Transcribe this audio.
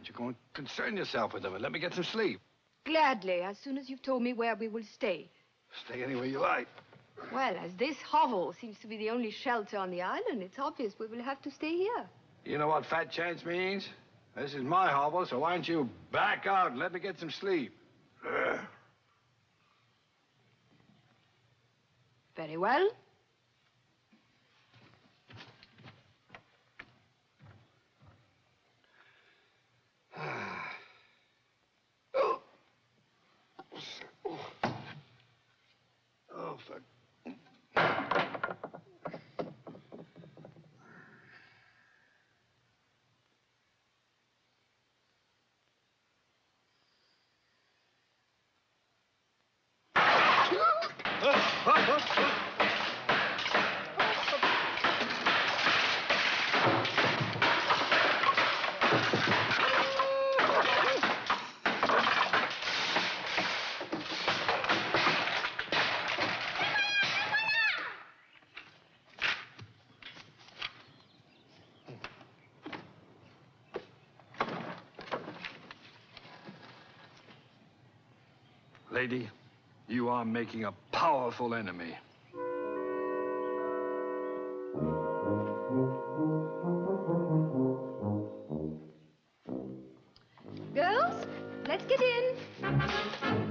you go and concern yourself with them and let me get some sleep? Gladly, as soon as you've told me where we will stay. Stay anywhere you like. Well, as this hovel seems to be the only shelter on the island, it's obvious we will have to stay here. You know what fat chance means? This is my hovel, so why don't you back out and let me get some sleep? Very well. Oh, fuck. Lady, you are making a powerful enemy. Girls, let's get in.